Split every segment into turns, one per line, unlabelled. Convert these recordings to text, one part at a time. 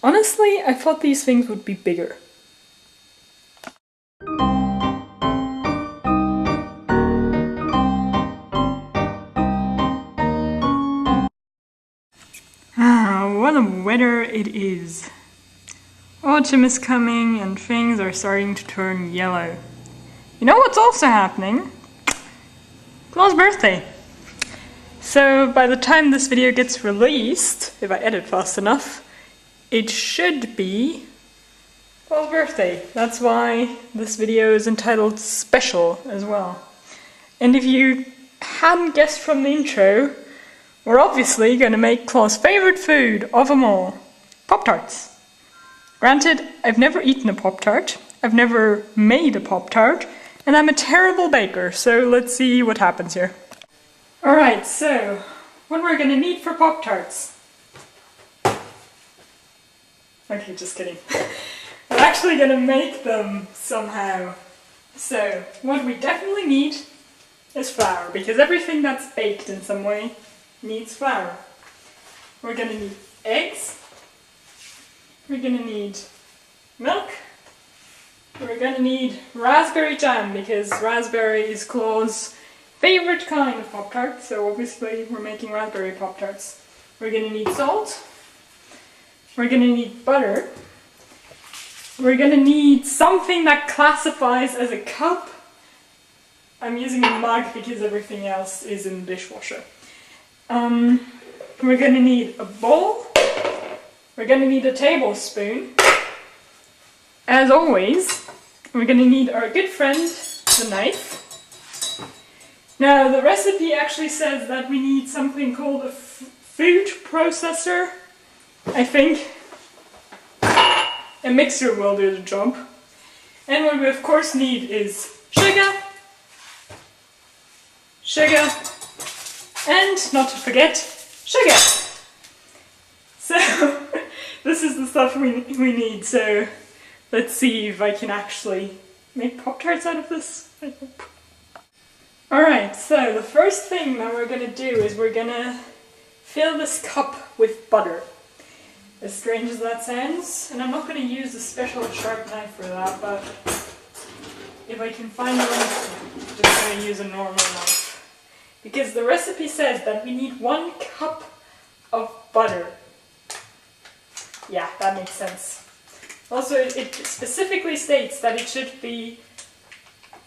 Honestly, I thought these things would be bigger. Ah, what a weather it is. Autumn is coming and things are starting to turn yellow. You know what's also happening? Claw's birthday. So by the time this video gets released, if I edit fast enough, it should be Claw's birthday. That's why this video is entitled Special as well. And if you hadn't guessed from the intro, we're obviously going to make Claw's favorite food of them all, Poptarts. Granted, I've never eaten a Pop-Tart, I've never made a Pop-Tart, and I'm a terrible baker, so let's see what happens here. Alright, so what we're gonna need for Pop-Tarts. Okay, just kidding. We're actually gonna make them somehow. So, what we definitely need is flour, because everything that's baked in some way needs flour. We're gonna need eggs. We're gonna need milk. We're gonna need raspberry jam, because raspberry is Claw's favorite kind of Pop-Tart, so obviously we're making raspberry Pop-Tarts. We're gonna need salt. We're gonna need butter. We're gonna need something that classifies as a cup. I'm using a mug because everything else is in the dishwasher. We're gonna need a bowl. We're going to need a tablespoon. As always, we're going to need our good friend, the knife. Now, the recipe actually says that we need something called a food processor, I think. A mixer will do the job. And what we of course need is sugar, and not to forget, sugar. So, this is the stuff we need, so let's see if I can actually make Pop-Tarts out of this, I hope. Alright, so the first thing that we're going to do is we're going to fill this cup with butter. As strange as that sounds, and I'm not going to use a special sharp knife for that, but if I can find one, I'm just going to use a normal knife. Because the recipe says that we need 1 cup of butter. Yeah, that makes sense. Also, it specifically states that it should be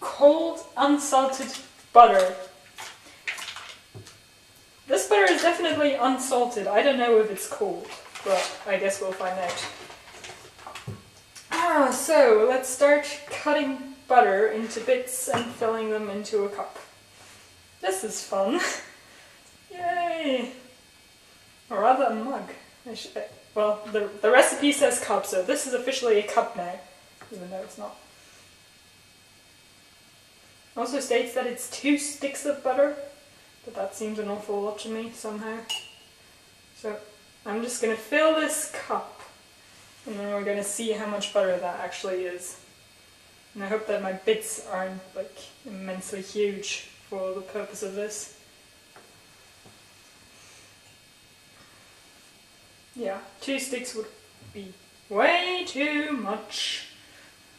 cold, unsalted butter. This butter is definitely unsalted. I don't know if it's cold, but I guess we'll find out. So let's start cutting butter into bits and filling them into a cup. This is fun. Yay! Or rather a mug. Well, the recipe says cup, so this is officially a cup now, even though it's not. Also states that it's 2 sticks of butter, but that seems an awful lot to me somehow. So I'm just going to fill this cup, and then we're going to see how much butter that actually is. And I hope that my bits aren't like immensely huge for the purpose of this. Yeah, 2 sticks would be way too much.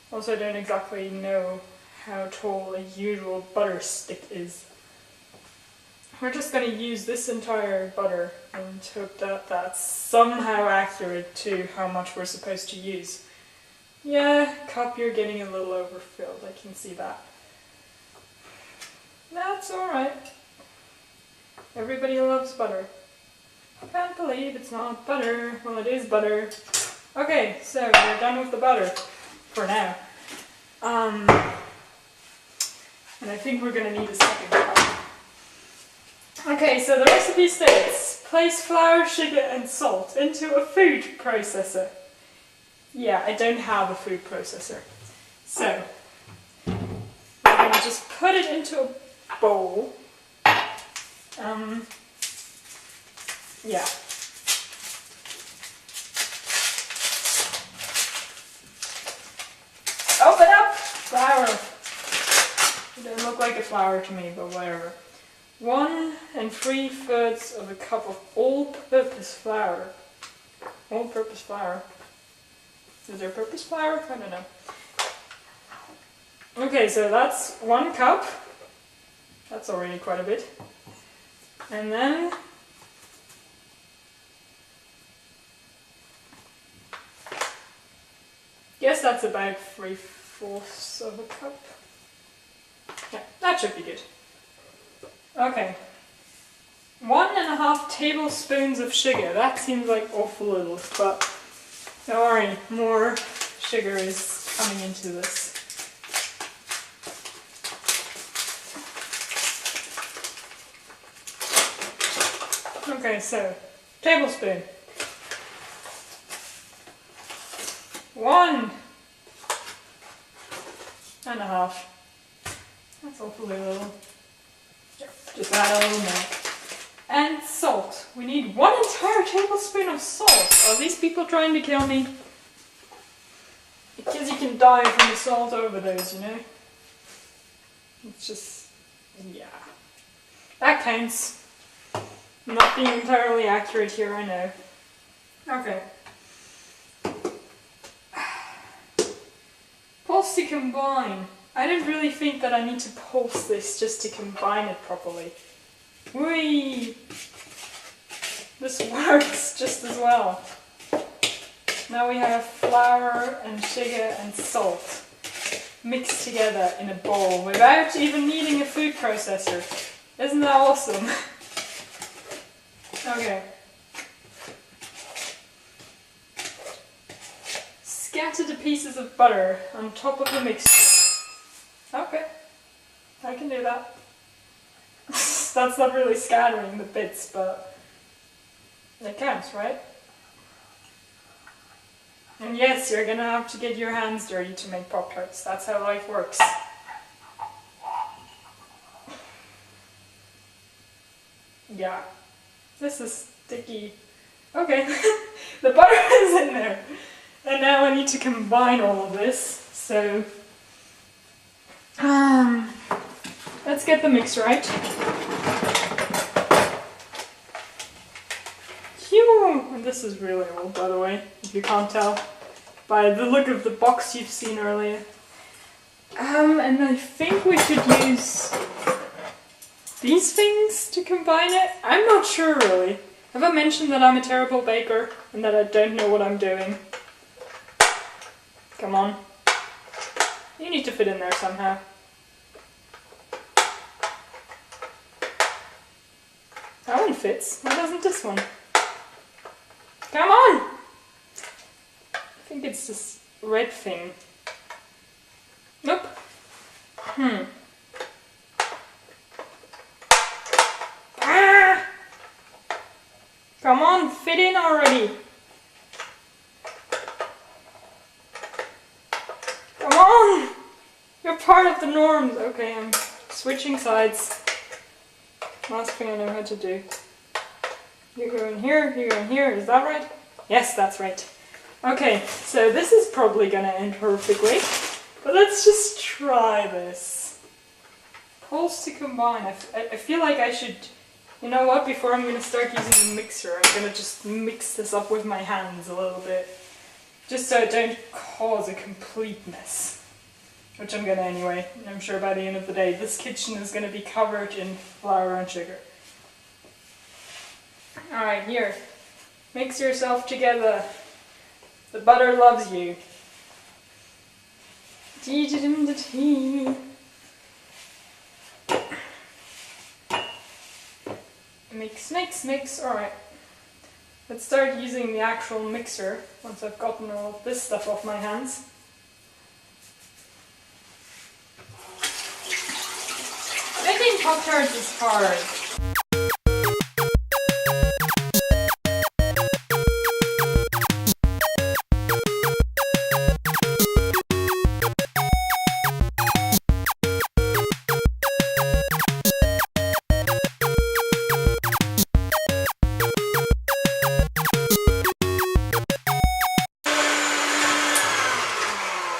Also, I don't exactly know how tall a usual butter stick is. We're just going to use this entire butter and hope that that's somehow accurate to how much we're supposed to use. Yeah, cup, you're getting a little overfilled, I can see that. That's alright. Everybody loves butter. I can't believe it's not butter. Well, it is butter. Okay, so we're done with the butter for now. And I think we're going to need a second cup. Okay, so the recipe states, place flour, sugar and salt into a food processor. Yeah, I don't have a food processor. So, we're going to just put it into a bowl. Yeah. Open up! Flour. It doesn't look like a flour to me, but whatever. 1 3/4 of a cup of all-purpose flour. All-purpose flour. Is there purpose flour? I don't know. Okay, so that's 1 cup. That's already quite a bit. And then guess that's about 3/4 of a cup. Yeah, that should be good. Okay. 1.5 tablespoons of sugar. That seems like awful little, but don't worry, more sugar is coming into this. Okay, so tablespoon. 1.5. That's awfully little. Just add a little more. And salt. We need 1 entire tablespoon of salt. Are these people trying to kill me? Because you can die from the salt overdose, you know? It's just, yeah. That counts. I'm not being entirely accurate here, I know. Okay. Pulse to combine. I don't really think that I need to pulse this just to combine it properly. Whee! This works just as well. Now we have flour and sugar and salt mixed together in a bowl without even needing a food processor. Isn't that awesome? Okay. Scatter the pieces of butter on top of the mixture. Okay, I can do that. That's not really scattering the bits, but it counts, right? And yes, you're gonna have to get your hands dirty to make Pop-Tarts. That's how life works. Yeah, this is sticky. Okay, the butter is in there. And now I need to combine all of this, so let's get the mix right. Phew! And this is really old, by the way, if you can't tell by the look of the box you've seen earlier. And I think we should use these things to combine it. I'm not sure really. Have I mentioned that I'm a terrible baker and that I don't know what I'm doing? Come on. You need to fit in there somehow. That one fits. Why doesn't this one? Come on! I think it's this red thing. Nope. Ah! Come on, fit in already. Come on! You're part of the norms. Okay, I'm switching sides. Last thing I know how to do. You go in here, you go in here. Is that right? Yes, that's right. Okay, so this is probably gonna end perfectly. But let's just try this. Pulse to combine. I feel like I should... You know what? Before I'm gonna start using the mixer, I'm gonna just mix this up with my hands a little bit. Just so I don't cause a complete mess. Which I'm gonna anyway. I'm sure by the end of the day this kitchen is gonna be covered in flour and sugar. Alright, here. Mix yourself together. The butter loves you. Mix, mix, mix. Alright. Let's start using the actual mixer once I've gotten all of this stuff off my hands. Making Pop-Tarts is hard.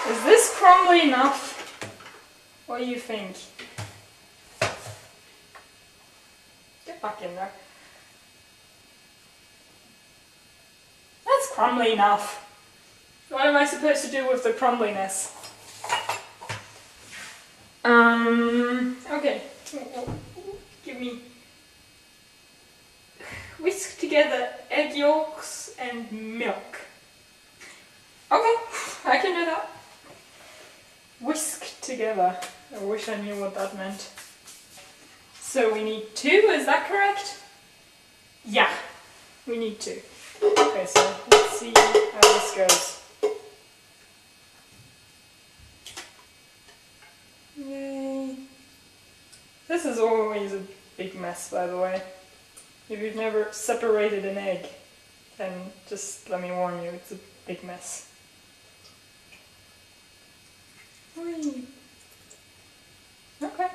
Is this crumbly enough? What do you think? Get back in there. That's crumbly enough. What am I supposed to do with the crumbliness? Okay. Give me... Whisk together egg yolks and milk. Okay, I can do that. Whisk together. I wish I knew what that meant. So we need 2, is that correct? Yeah, we need 2. Okay, so let's see how this goes. Yay. This is always a big mess, by the way. If you've never separated an egg, then just let me warn you, it's a big mess. Whee. Okay.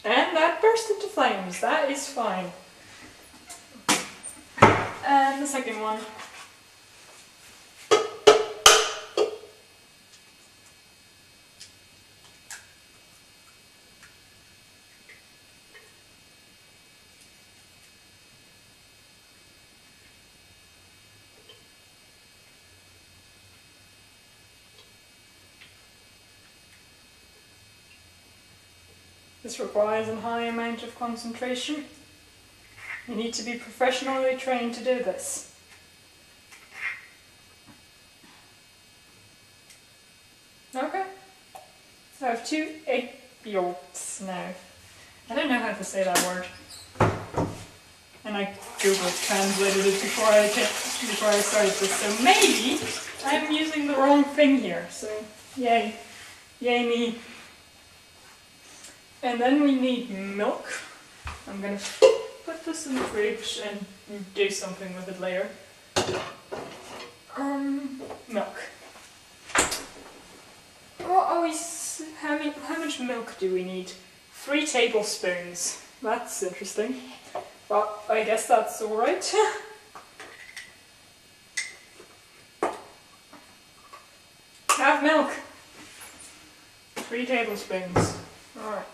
And that burst into flames, that is fine. And the second one. This requires a high amount of concentration. You need to be professionally trained to do this. Okay. So I have 2 egg yolks now. I don't know how to say that word. And I Google translated it before I started this, so maybe I'm using the wrong thing here. So yay. Yay me. And then we need milk. I'm gonna put this in the fridge and do something with it later. Milk. How much milk do we need? 3 tablespoons. That's interesting. But I guess that's alright. Have milk. 3 tablespoons. Alright.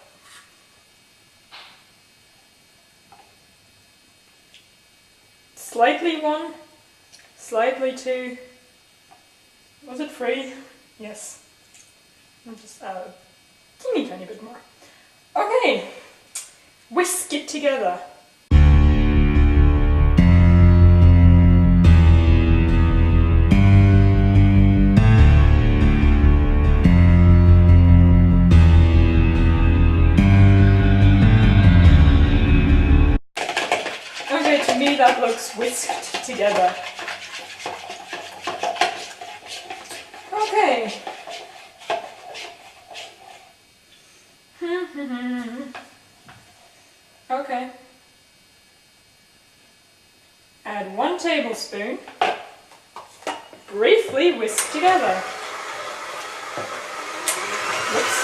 Slightly 1, slightly 2. Was it 3? Yes. I'll just add a teeny tiny bit more. Okay, whisk it together. Okay, to me that looks whisked together. Okay. Okay. Add 1 tablespoon. Briefly whisk together. Whoops.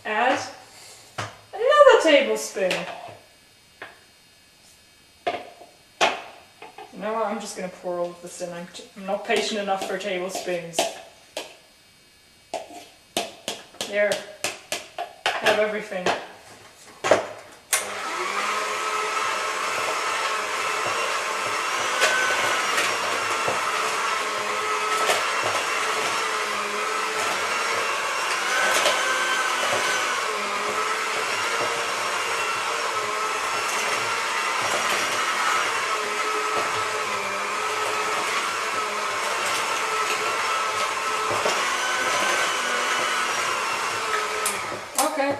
Add another tablespoon. You know what? I'm just going to pour all of this in. I'm not patient enough for tablespoons. There. Have everything. Okay.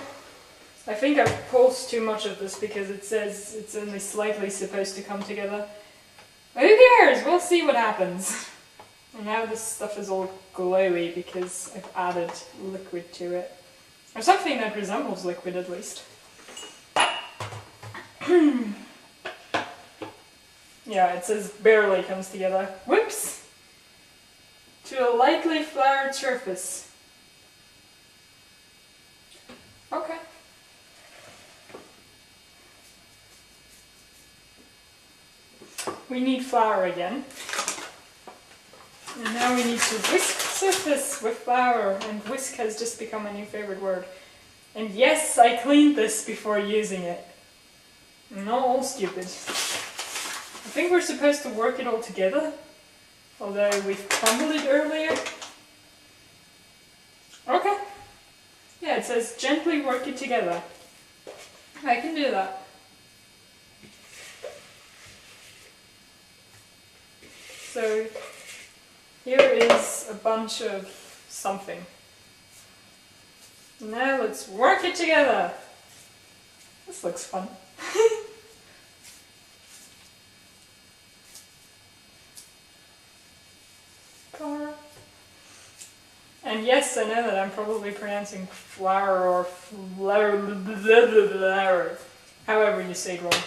I think I've pulsed too much of this because it says it's only slightly supposed to come together. But who cares? We'll see what happens. And now this stuff is all glowy because I've added liquid to it. Or something that resembles liquid at least. Yeah, it says barely comes together. Whoops! To a lightly floured surface. Okay. We need flour again. And now we need to whisk surface with flour, and whisk has just become a new favorite word. And yes, I cleaned this before using it. I'm not all stupid. I think we're supposed to work it all together, although we've crumbled it earlier. Okay. Yeah, it says gently work it together. I can do that. So here is a bunch of something. Now let's work it together. This looks fun. And yes, I know that I'm probably pronouncing flower or flower, however you say it wrong.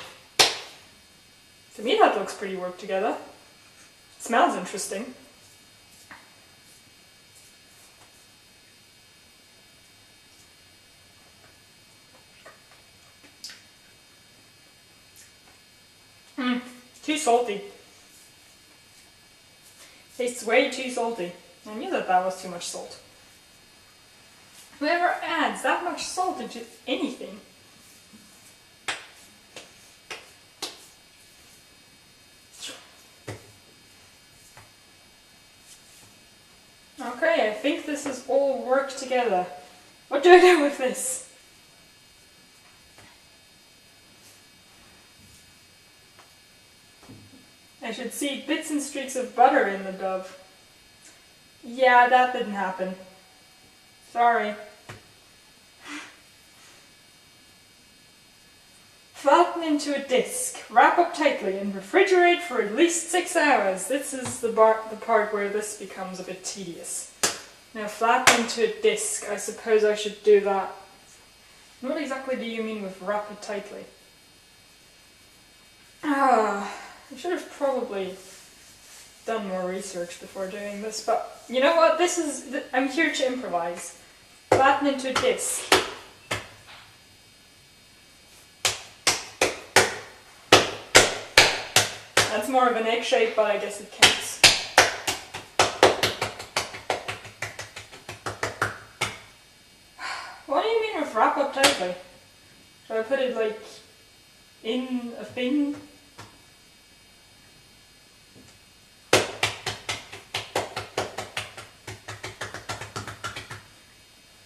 To me that looks pretty worked together. It smells interesting. Too salty. Tastes way too salty. I knew that that was too much salt. Whoever adds that much salt into anything? Okay, I think this is all worked together. What do I do with this? I should see bits and streaks of butter in the dough. Yeah, that didn't happen. Sorry. Flatten into a disc. Wrap up tightly and refrigerate for at least 6 hours. This is the part where this becomes a bit tedious. Now flatten into a disc. I suppose I should do that. What exactly do you mean with wrap it tightly? I should have probably done more research before doing this, but you know what? I'm here to improvise. Flatten into a disc. That's more of an egg shape, but I guess it counts. What do you mean with wrap up tightly? Should I put it like in a thing?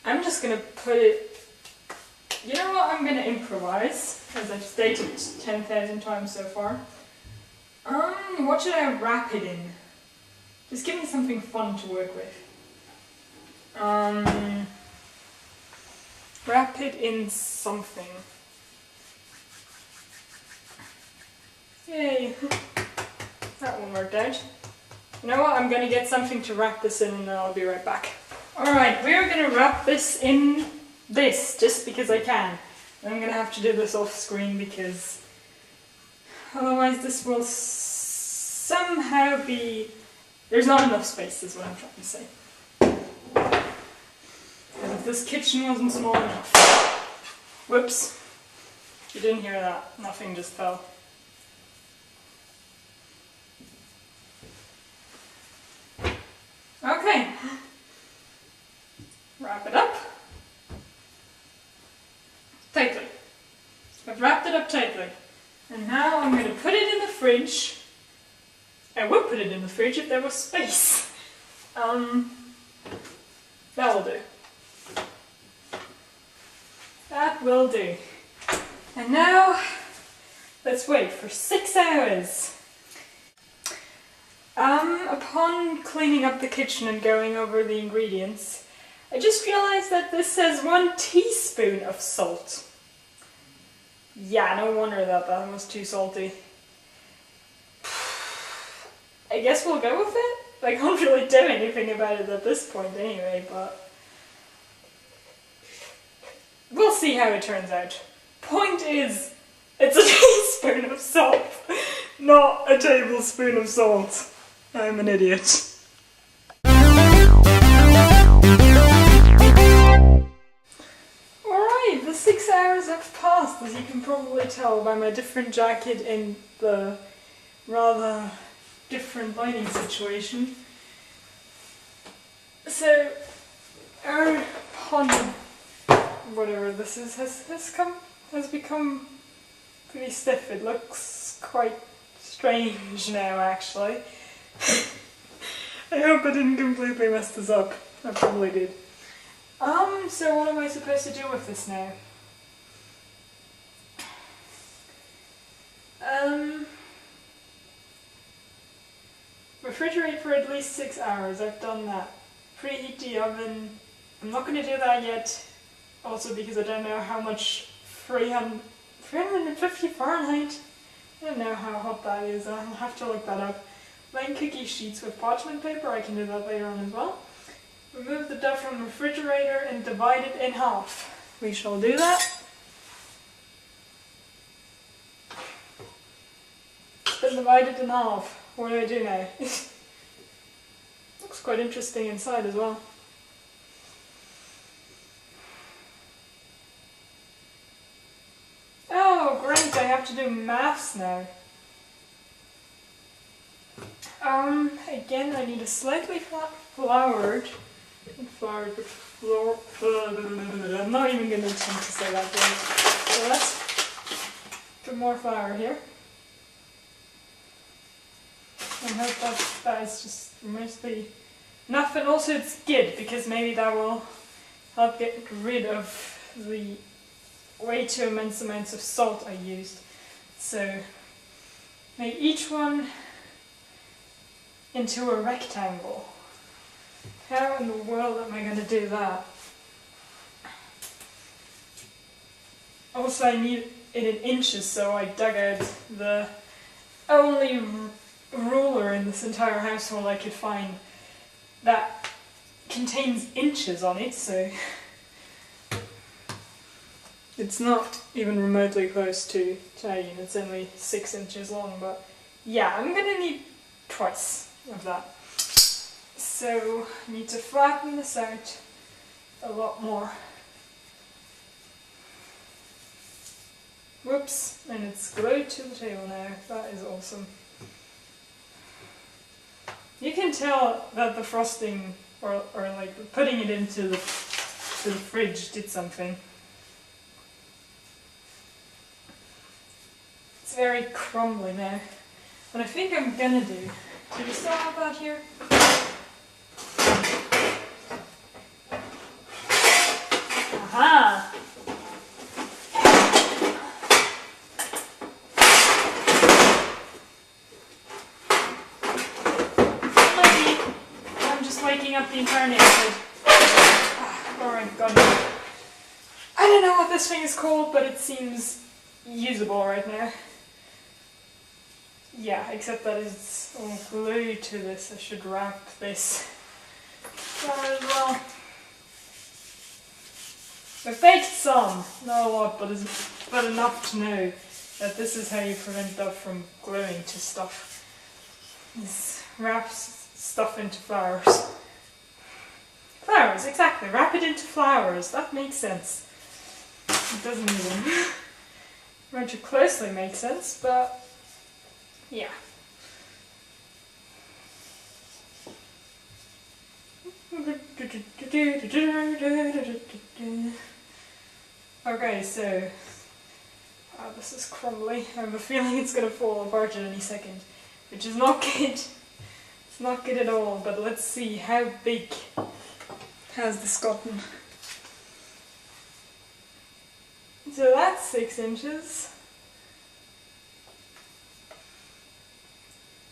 I'm just gonna put it, you know what, I'm gonna improvise, as I've stated 10,000 times so far. What should I wrap it in? Just give me something fun to work with. Wrap it in something. Yay, that one worked out. You know what, I'm gonna get something to wrap this in and then I'll be right back. Alright, we're going to wrap this in this, just because I can. And I'm going to have to do this off screen because otherwise this will somehow be... There's not enough space is what I'm trying to say. Because if this kitchen wasn't small enough... Whoops. You didn't hear that. Nothing just fell. Okay. Wrap it up tightly. I've wrapped it up tightly. And now I'm going to put it in the fridge. I would put it in the fridge if there was space. That will do. That will do. And now, let's wait for 6 hours. Upon cleaning up the kitchen and going over the ingredients, I just realized that this says 1 teaspoon of salt. Yeah, no wonder that was too salty. I guess we'll go with it. I can't really do anything about it at this point anyway, but we'll see how it turns out. Point is, it's a teaspoon of salt, not a tablespoon of salt. I'm an idiot. Alright, the 6 hours have passed, as you can probably tell by my different jacket and the rather different lighting situation. So, our pond, whatever this is, has become pretty stiff. It looks quite strange now, actually. I hope I didn't completely mess this up. I probably did. So what am I supposed to do with this now? Refrigerate for at least 6 hours. I've done that. Preheat the oven. I'm not going to do that yet. Also because I don't know how much 350 Fahrenheit. I don't know how hot that is. I'll have to look that up. Line cookie sheets with parchment paper. I can do that later on as well. Remove the dough from the refrigerator and divide it in half. We shall do that. Then divide it in half. What do I do now? Looks quite interesting inside as well. Oh, great! I have to do maths now. Again, I need a slightly floured. Floured, but I'm not even going to attempt to say that word. So let's put more flour here. I hope that is just mostly enough, and also it's good because maybe that will help get rid of the way too immense amounts of salt I used. So make each one into a rectangle. How in the world am I going to do that? Also I need it in inches, so I dug out the only ruler in this entire household I could find that contains inches on it, so it's not even remotely close to Italian. It's only 6 inches long, but yeah, I'm gonna need twice of that. So I need to flatten this out a lot more. Whoops, and it's glued to the table now. That is awesome. You can tell that the frosting, or like putting it into the fridge did something. It's very crumbly now. What I think I'm gonna do, do we still have that here? Aha! Waking up the entire neighborhood. Alright, God. I don't know what this thing is called, but it seems usable right now. Yeah, except that it's all glued to this. I should wrap this as well. I've baked some, not a lot, but enough to know that this is how you prevent dough from gluing to stuff. This wraps stuff into flowers. Flowers, exactly. Wrap it into flowers. That makes sense. It doesn't even run too closely make sense, but yeah. Okay, so this is crumbly. I have a feeling it's going to fall apart at any second, which is not good. It's not good at all, but let's see how big has this gotten. So that's 6 inches.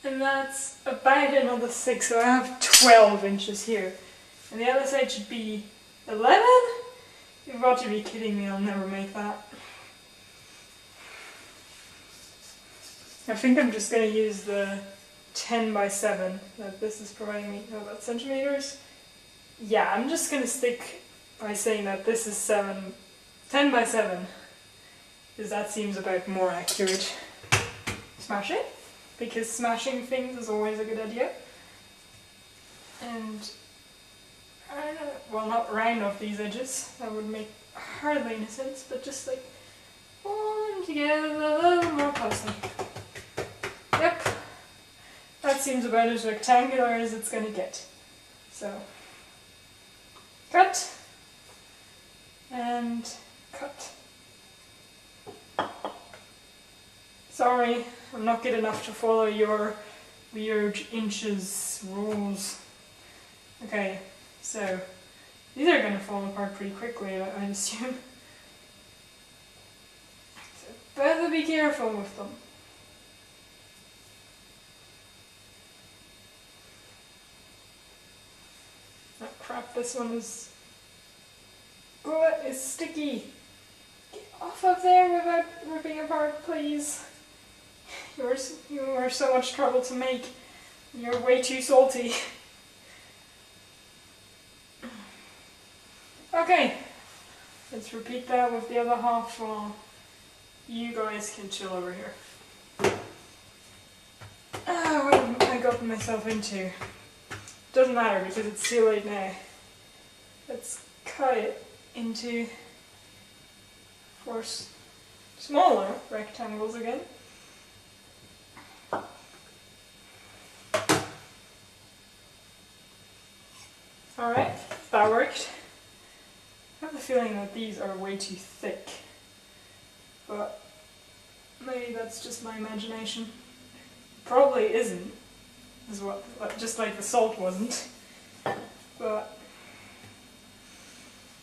And that's about another 6, so I have 12 inches here. And the other side should be 11? You've got to be kidding me, I'll never make that. I think I'm just going to use the 10 by 7 that this is providing me. No, that's centimeters. Yeah, I'm just going to stick by saying that this is 10 by 7, because that seems about more accurate. Smash it, because smashing things is always a good idea. And, well, not round off these edges, that would make hardly any sense, but just like pull them together a little more closely. Yep, that seems about as rectangular as it's going to get. So, cut, and cut. Sorry, I'm not good enough to follow your weird inches rules. Okay, so these are going to fall apart pretty quickly, I assume. So better be careful with them. Oh crap, this one is... Oh, it is sticky. Get off of there without ripping apart, please. You are so much trouble to make. You're way too salty. Okay, let's repeat that with the other half while you guys can chill over here. What have I gotten myself into? Doesn't matter because it's too late now. Let's cut it into 4 smaller rectangles again. Alright, that worked. I have the feeling that these are way too thick, but maybe that's just my imagination. Probably isn't, is what, just like the salt wasn't. But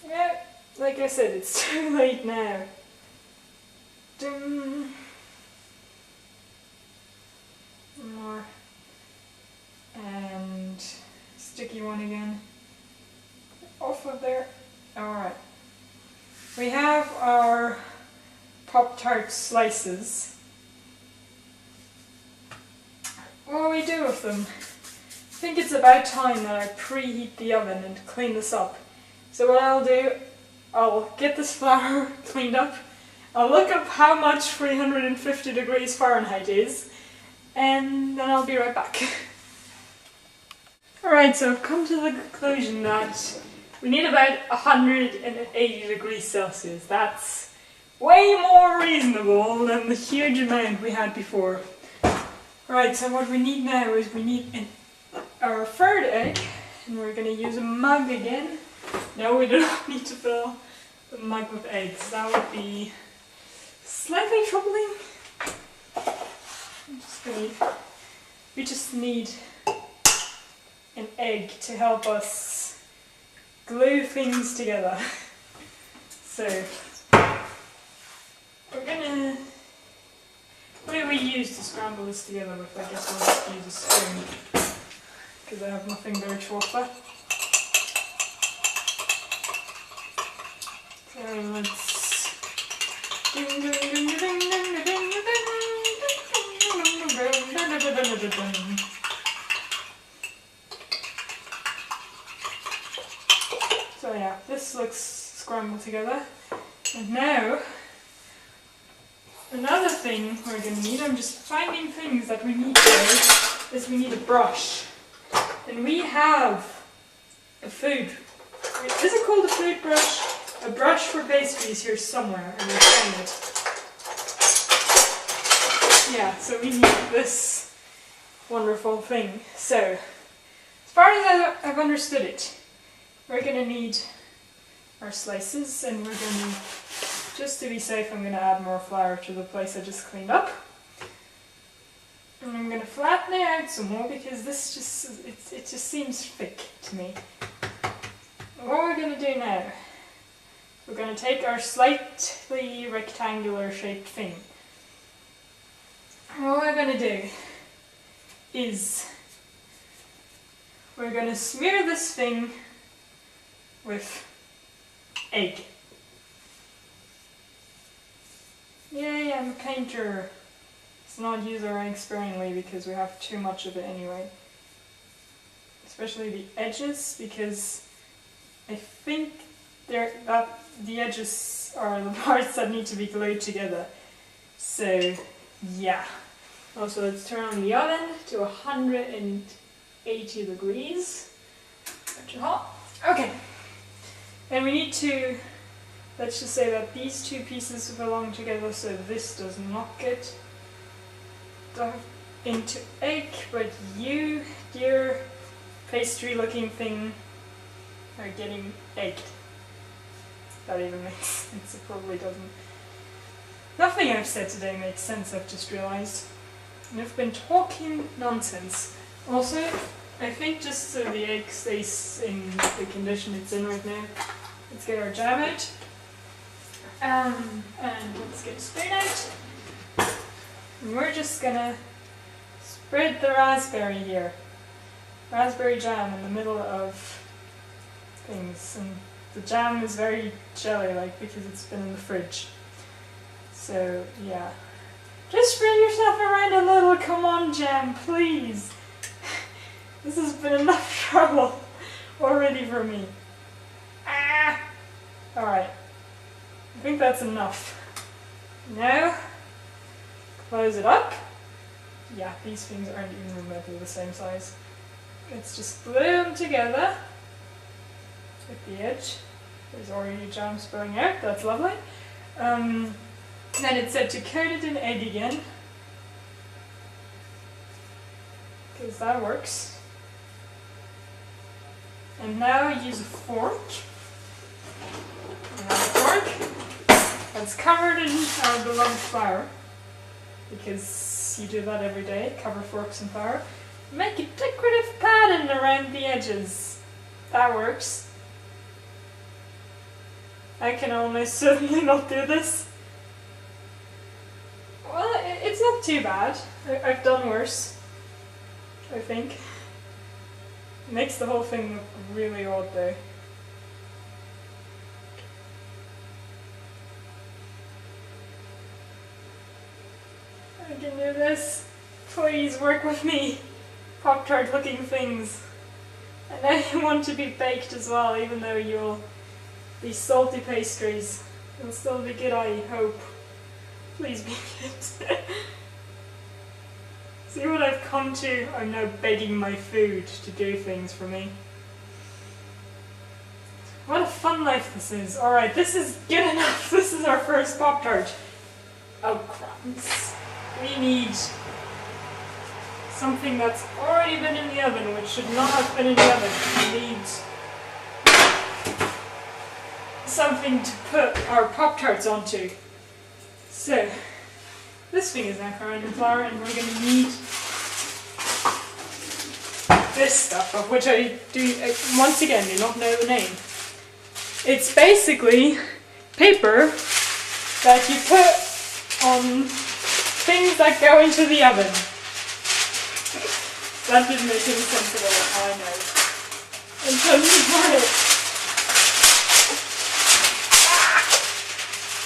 yeah, like I said, it's too late now. Dum. More. And sticky one again. Off of there. Alright. We have our Pop-Tart slices. What do we do with them? I think it's about time that I preheat the oven and clean this up. So what I'll do, I'll get this flour cleaned up. I'll look up how much 350 degrees Fahrenheit is, and then I'll be right back. Alright, so I've come to the conclusion that we need about 180 degrees Celsius. That's way more reasonable than the huge amount we had before. Right, so what we need now is we need our third egg, and we're going to use a mug again. No, we do not need to fill the mug with eggs. That would be slightly troubling. We just need an egg to help us glue things together. So, we're gonna... What do we use to scramble this together with? I guess we'll just use a spoon, because I have nothing very to offer. So let's... So yeah, this looks scrambled together. And now, another thing we're going to need, I'm just finding things that we need today, is we need a brush. And we have a food, is it called a food brush? A brush for pastries here somewhere, and we'll find it. Yeah, so we need this wonderful thing. So, as far as I've understood it, we're going to need our slices, and we're going to, just to be safe, I'm going to add more flour to the place I just cleaned up. And I'm going to flatten it out some more because this just, it just seems thick to me. What we're going to do now, we're going to take our slightly rectangular shaped thing. And what we're going to do is we're going to smear this thing with egg. Yay, I'm a painter. Let's not use our egg sparingly because we have too much of it anyway. Especially the edges, because I think the edges are the parts that need to be glued together. So, yeah. Also, let's turn on the oven to 180 degrees. Not too hot. Okay. And we need to, let's just say that these two pieces belong together so this does not get dumped into egg, but you, dear pastry looking thing, are getting egged. That even makes sense, it probably doesn't. Nothing I've said today makes sense, I've just realised. And I've been talking nonsense. Also, I think just so the egg stays in the condition it's in right now, let's get our jam out. And let's get a spoon out. And we're just gonna spread the raspberry here. Raspberry jam in the middle of things. And the jam is very jelly-like because it's been in the fridge. So, yeah. Just spread yourself around a little, come on jam, please. This has been enough trouble already for me. Ah! Alright. I think that's enough. Now, close it up. Yeah, these things aren't even remotely the same size. Let's just glue them together at the edge. There's already jam spilling out, that's lovely. Then it said to coat it in egg again, because that works. And now use a fork. And a fork that's covered in our beloved flour, because you do that every day, cover forks in flour. Make a decorative pattern around the edges. That works. I can almost certainly not do this. Well, it's not too bad. I've done worse, I think. It makes the whole thing look really odd though. I can do this. Please work with me. Pop-Tart looking things. And I want to be baked as well, even though you'll be salty pastries. It'll still be good, I hope. Please be good. See what I've come to? I'm now begging my food to do things for me. What a fun life this is. Alright, this is good enough. This is our first Pop-Tart. Oh crumbs. We need something that's already been in the oven, which should not have been in the oven. We need something to put our Pop-Tarts onto. So, this thing is now covered in flour, and we're going to need this stuff, of which I do, once again, do not know the name. It's basically paper that you put on things that go into the oven. That didn't make any sense at all, I know. Until you try it.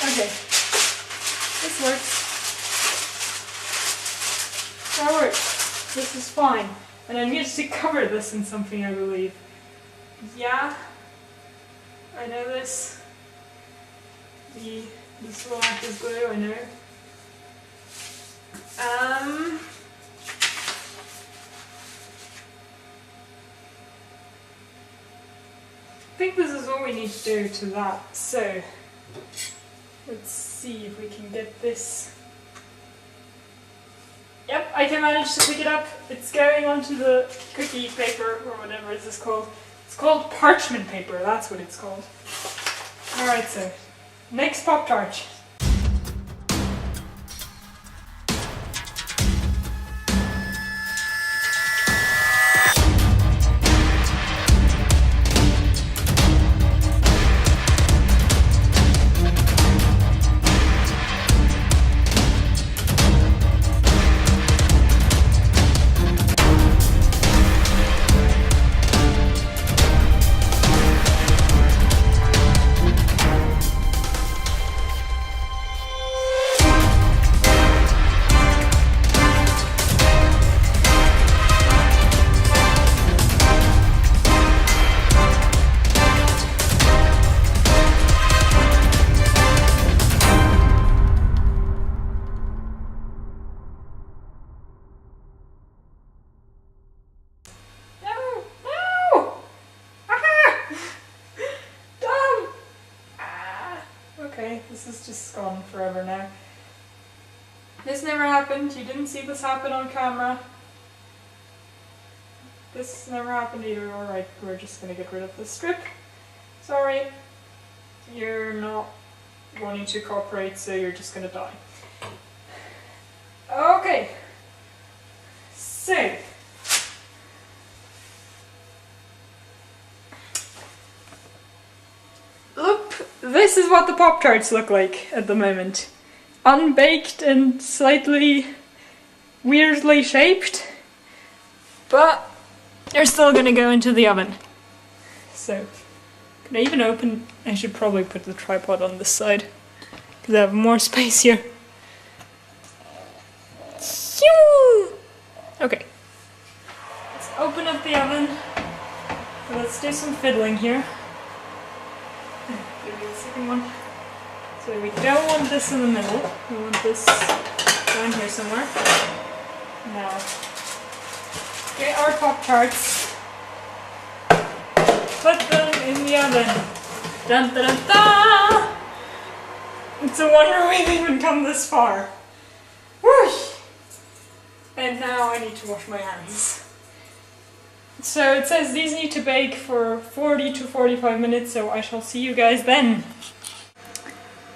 Okay. This works. That works. This is fine. And I need to cover this in something, I believe. Yeah. I know this. This will act as glue, I know. I think this is all we need to do to that. So, let's see if we can get this. Yep, I can manage to pick it up. It's going onto the cookie paper, or whatever is this called. It's called parchment paper, that's what it's called. Alright, so, next Pop-Tart. This is just gone forever now. This never happened. You didn't see this happen on camera. This never happened either. Alright, we're just going to get rid of this strip. Sorry. You're not wanting to cooperate, so you're just going to die. Okay. So, look, this is what the Pop-Tarts look like at the moment. Unbaked and slightly weirdly shaped, but they're still gonna go into the oven. So, can I even open? I should probably put the tripod on this side because I have more space here. Okay, let's open up the oven. Let's do some fiddling here. Give me the second one. So we don't want this in the middle. We want this down here somewhere. Now, get our Pop-Tarts. Put them in the oven. Dun dun dun dun! It's a wonder we've even come this far. Whoosh! And now I need to wash my hands. So it says these need to bake for 40 to 45 minutes, so I shall see you guys then.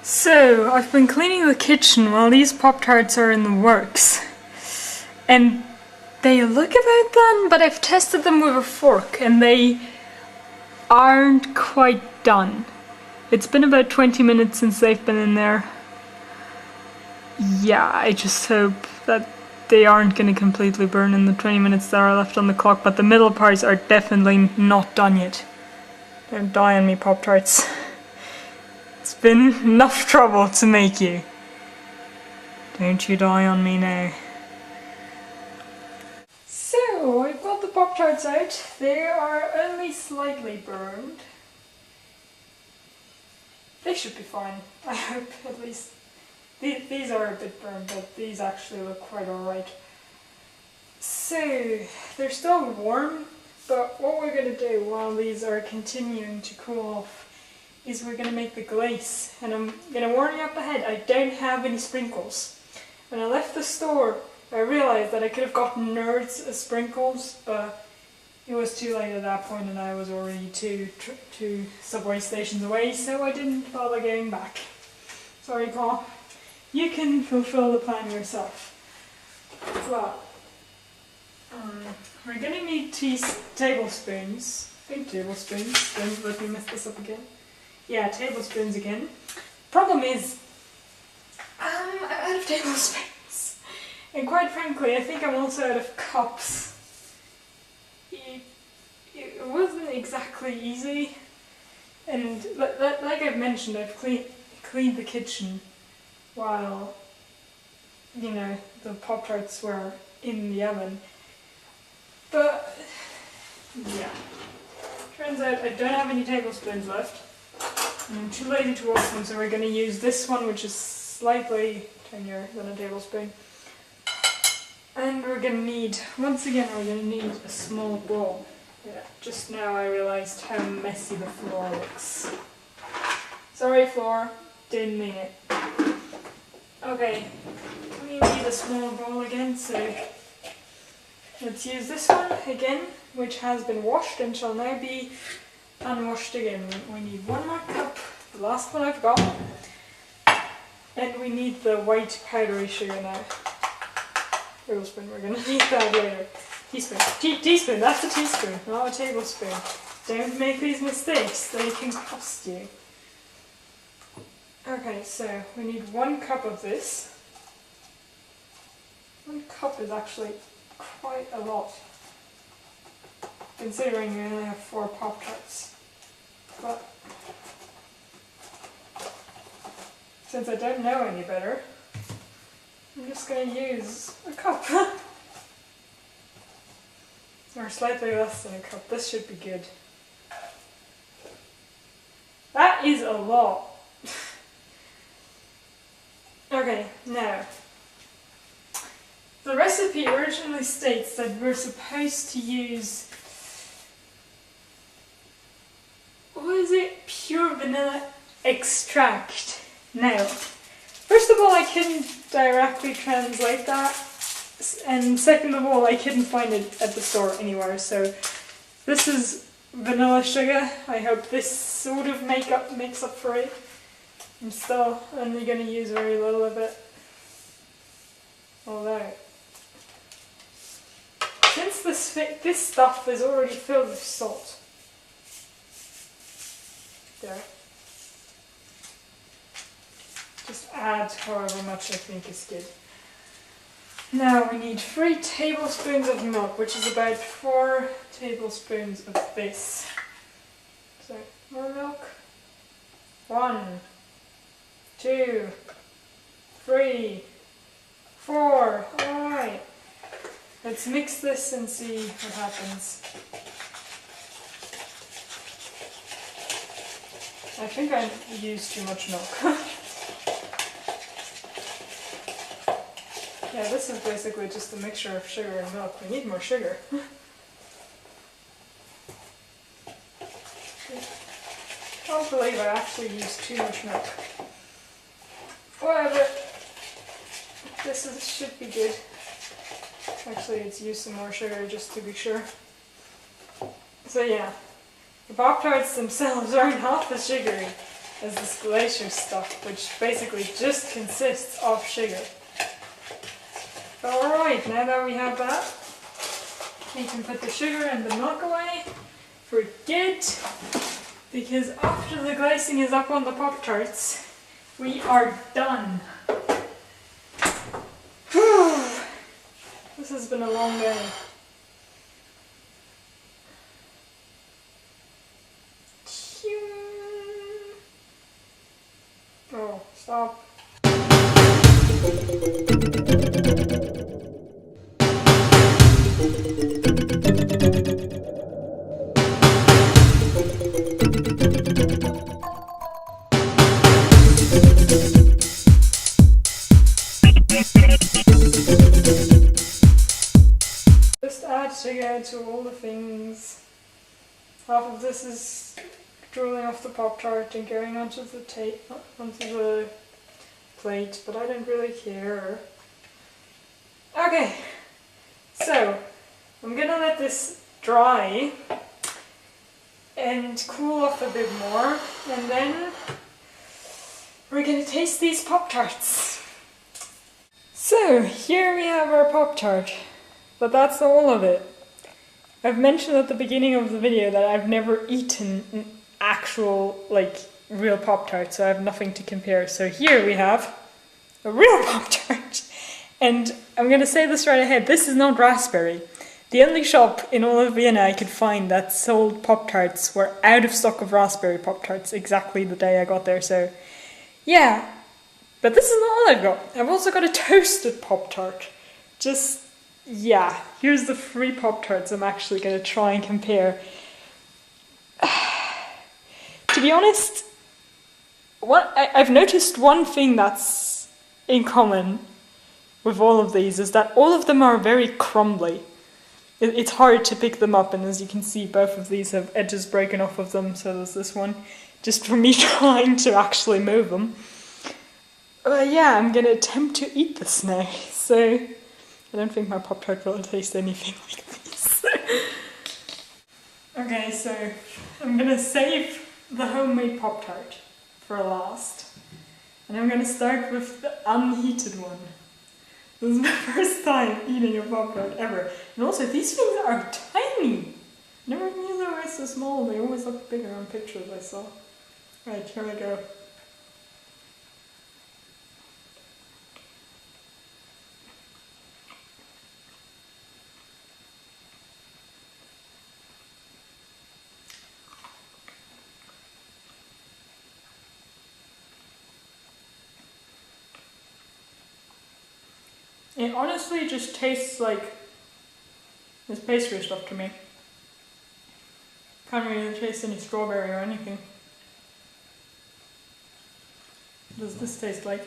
So, I've been cleaning the kitchen while these Pop-Tarts are in the works. And they look about done, but I've tested them with a fork and they aren't quite done. It's been about 20 minutes since they've been in there. Yeah, I just hope that they aren't going to completely burn in the 20 minutes that are left on the clock, but the middle parts are definitely not done yet. Don't die on me, Pop-Tarts. It's been enough trouble to make you. Don't you die on me now. So, I've got the Pop-Tarts out. They are only slightly burned. They should be fine, I hope, at least. These are a bit burned, but these actually look quite alright. So, they're still warm, but what we're going to do while these are continuing to cool off is we're going to make the glaze. And I'm going to warn you up ahead, I don't have any sprinkles. When I left the store, I realized that I could have gotten nerds as sprinkles, but it was too late at that point and I was already two subway stations away, so I didn't bother going back. Sorry, Paul. You can fulfill the plan yourself. Well, we're going to need tablespoons. Big tablespoons. Don't let me mess this up again. Yeah, tablespoons again. Problem is, I'm out of tablespoons. And quite frankly, I think I'm also out of cups. It wasn't exactly easy. And like I've mentioned, I've cleaned the kitchen while, you know, the Pop-Tarts were in the oven. But, yeah. Turns out I don't have any tablespoons left. And I'm too lazy to wash them, so we're going to use this one, which is slightly tinier than a tablespoon. And we're going to need, once again, we're going to need a small bowl. Yeah, just now I realised how messy the floor looks. Sorry, floor. Didn't mean it. Okay, we need a small bowl again, so let's use this one again, which has been washed and shall now be unwashed again. We need one more cup, the last one I've got, and we need the white powdery sugar now. Tablespoon, we're going to need that later. Teaspoon. Teaspoon, that's a teaspoon, not a tablespoon. Don't make these mistakes, they can cost you. Okay, so we need 1 cup of this. 1 cup is actually quite a lot, considering we only have 4 Pop-Tarts. But since I don't know any better, I'm just going to use a cup. Or slightly less than a cup. This should be good. That is a lot. Okay, now, the recipe originally states that we're supposed to use, what is it? Pure vanilla extract. Now, first of all, I couldn't directly translate that, and second of all, I couldn't find it at the store anywhere, so this is vanilla sugar. I hope this sort of makes up for it. I'm still only going to use very little of it, although this stuff is already filled with salt. There. Just add however much I think is good. Now we need 3 tablespoons of milk, which is about 4 tablespoons of this. So, more milk. 1, 2, 3, 4. Alright. Let's mix this and see what happens. I think I used too much milk. Yeah, this is basically just a mixture of sugar and milk. We need more sugar. I can't believe I actually used too much milk. Whatever. Should be good. Actually, it's used some more sugar just to be sure. So yeah, the Pop-Tarts themselves aren't half as sugary as this glacier stuff, which basically just consists of sugar. Alright, now that we have that, we can put the sugar and the milk away for good, because after the glazing is up on the Pop-Tarts, we are done. Whew. This has been a long day. Oh, stop. Just add sugar to all the things. Half of this is drooling off the Pop-Tart and going onto the plate, but I don't really care. Okay, so I'm gonna let this dry and cool off a bit more, and then we're gonna taste these Pop-Tarts. So here we have our Pop-Tart, but that's all of it. I've mentioned at the beginning of the video that I've never eaten an actual, real Pop-Tart, so I have nothing to compare. So here we have a real Pop-Tart. And I'm going to say this right ahead, this is not raspberry. The only shop in all of Vienna I could find that sold Pop-Tarts were out of stock of raspberry Pop-Tarts exactly the day I got there, so yeah. But this is not all I've got. I've also got a toasted Pop-Tart. Yeah, here's the 3 Pop-Tarts I'm actually going to try and compare. To be honest, I've noticed one thing that's in common with all of these is that all of them are very crumbly. It's hard to pick them up, and as you can see, both of these have edges breaking off of them, so there's this one, just from me trying to actually move them. Yeah, I'm going to attempt to eat this now, so I don't think my Pop-Tart will taste anything like this. Okay, so I'm going to save the homemade Pop-Tart for last. And I'm going to start with the unheated one. This is my first time eating a Pop-Tart ever. And also, these things are tiny! Never knew they were so small. They always look bigger on pictures I saw. Right, here we go. It honestly just tastes like this pastry stuff to me. Can't really taste any strawberry or anything. What does this taste like?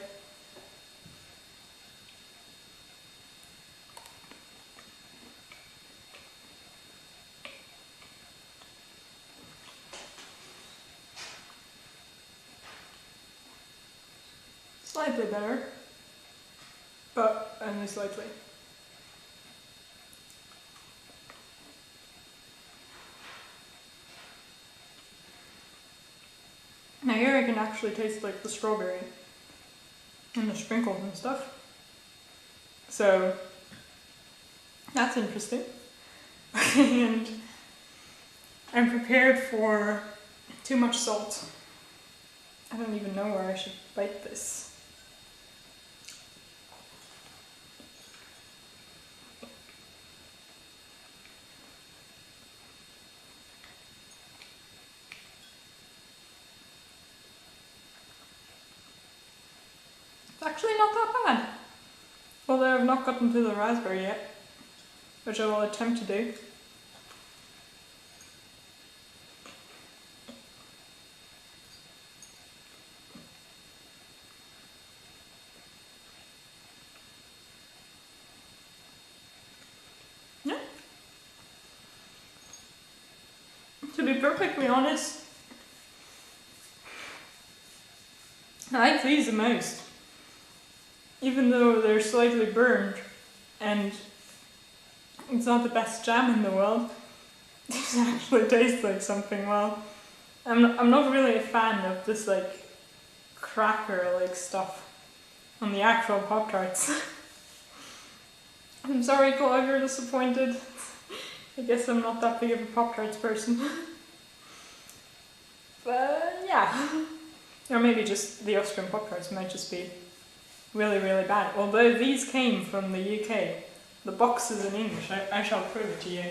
Slightly better, but only slightly. Now here I can actually taste like the strawberry and the sprinkles and stuff. So that's interesting. and I'm prepared for too much salt. I don't even know where I should bite this. It's actually not that bad. Although I've not gotten to the raspberry yet, which I will attempt to do. Yeah. To be perfectly honest, I like these the most. Even though they're slightly burned and it's not the best jam in the world, these actually taste like something. Well, I'm not really a fan of this like cracker like stuff on the actual Pop-Tarts. I'm sorry, Cole, if you're disappointed. I guess I'm not that big of a Pop-Tarts person. But yeah. Or maybe just the Austrian Pop-Tarts might just be really, really bad. Although these came from the UK. The box is in English. I shall prove it to you.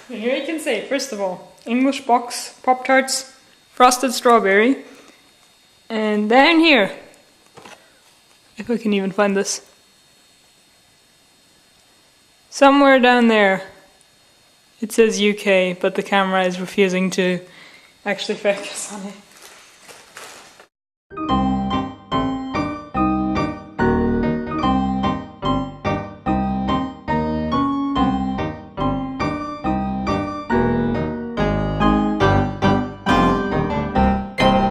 And here you can say, first of all, English box, Pop-Tarts, frosted strawberry. And down here, if I can even find this, somewhere down there, it says UK, but the camera is refusing to actually focus on it.